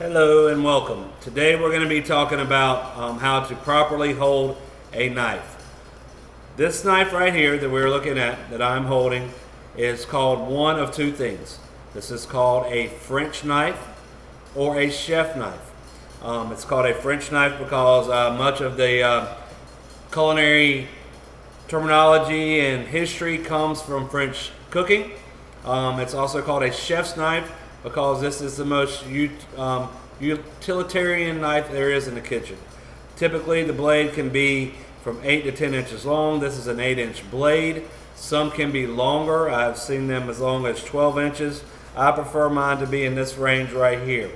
Hello and welcome. Today we're going to be talking about how to properly hold a knife. This knife right here that we're looking at, that I'm holding, is called one of two things. This is called a French knife or a chef knife. It's called a French knife because much of the culinary terminology and history comes from French cooking. It's also called a chef's knife because this is the most utilitarian knife there is in the kitchen. Typically the blade can be from 8 to 10 inches long. This is an 8-inch blade. Some can be longer. I've seen them as long as 12 inches. I prefer mine to be in this range right here.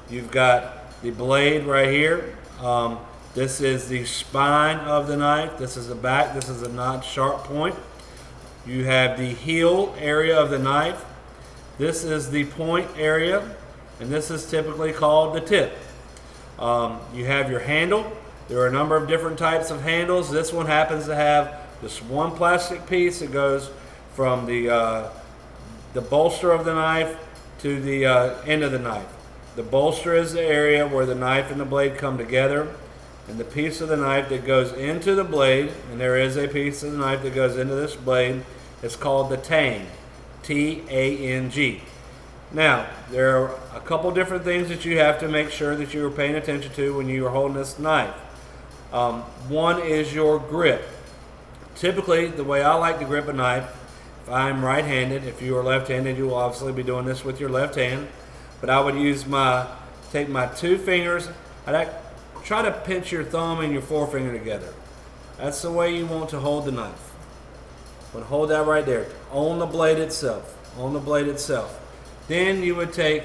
You've got the blade right here. This is the spine of the knife. This is the back. This is a not sharp point. You have the heel area of the knife. This is the point area, and this is typically called the tip. You have your handle. There are a number of different types of handles. This one happens to have this one plastic piece that goes from the bolster of the knife to the end of the knife. The bolster is the area where the knife and the blade come together, and the piece of the knife that goes into the blade, and there is a piece of the knife that goes into this blade, is called the tang. T-A-N-G. Now, there are a couple different things that you have to make sure that you are paying attention to when you are holding this knife. One is your grip. Typically, the way I like to grip a knife, if I'm right-handed, if you are left-handed, you will obviously be doing this with your left hand, but I would take my two fingers, try to pinch your thumb and your forefinger together. That's the way you want to hold the knife. But hold that right there on the blade itself. On the blade itself. Then you would take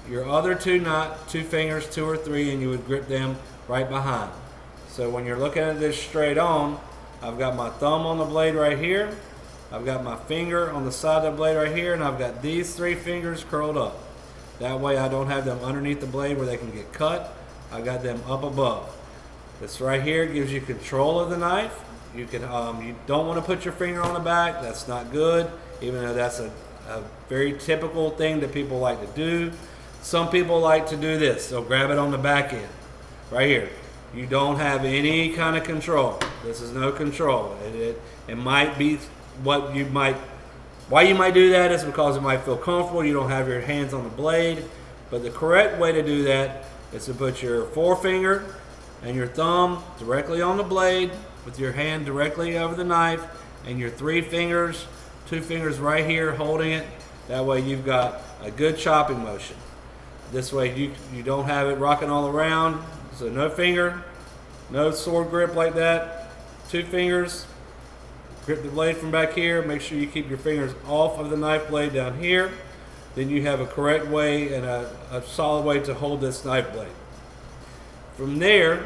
your other two fingers, 2 or 3, and you would grip them right behind. So when you're looking at this straight on, I've got my thumb on the blade right here. I've got my finger on the side of the blade right here, and I've got these 3 fingers curled up. That way I don't have them underneath the blade where they can get cut. I got them up above. This right here gives you control of the knife. You don't want to put your finger on the back. That's not good, even though that's a very typical thing that people like to do. Some people like to do this. They'll grab it on the back end, right here. You don't have any kind of control. This is no control. It might be why you might do that is because it might feel comfortable. You don't have your hands on the blade. But the correct way to do that is to put your forefinger and your thumb directly on the blade, with your hand directly over the knife, and your 3 fingers, 2 fingers right here holding it. That way you've got a good chopping motion. This way you don't have it rocking all around. So no finger, no sword grip like that. 2 fingers, grip the blade from back here. Make sure you keep your fingers off of the knife blade down here. Then you have a correct way and a solid way to hold this knife blade. From there,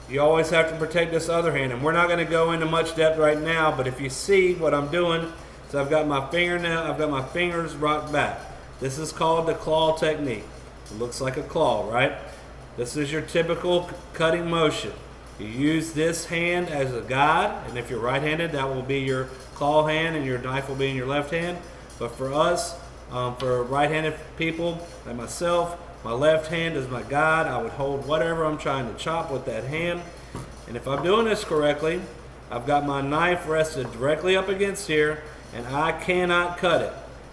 you always have to protect this other hand, and we're not going to go into much depth right now, but if you see what I'm doing, so I've got my fingers rocked back. This is called the claw technique. It looks like a claw, right? This is your typical cutting motion. You use this hand as a guide, and if you're right-handed, that will be your claw hand, and your knife will be in your left hand. But for us, for right-handed people like myself, my left hand is my guide. I would hold whatever I'm trying to chop with that hand. And if I'm doing this correctly, I've got my knife rested directly up against here, and I cannot cut it.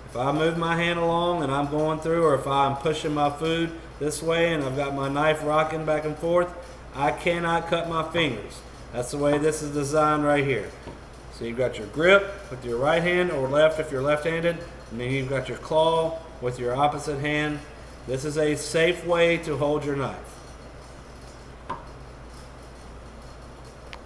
If I move my hand along and I'm going through, or if I'm pushing my food this way and I've got my knife rocking back and forth, I cannot cut my fingers. That's the way this is designed right here. So you've got your grip with your right hand, or left if you're left-handed, and then you've got your claw with your opposite hand. This is a safe way to hold your knife.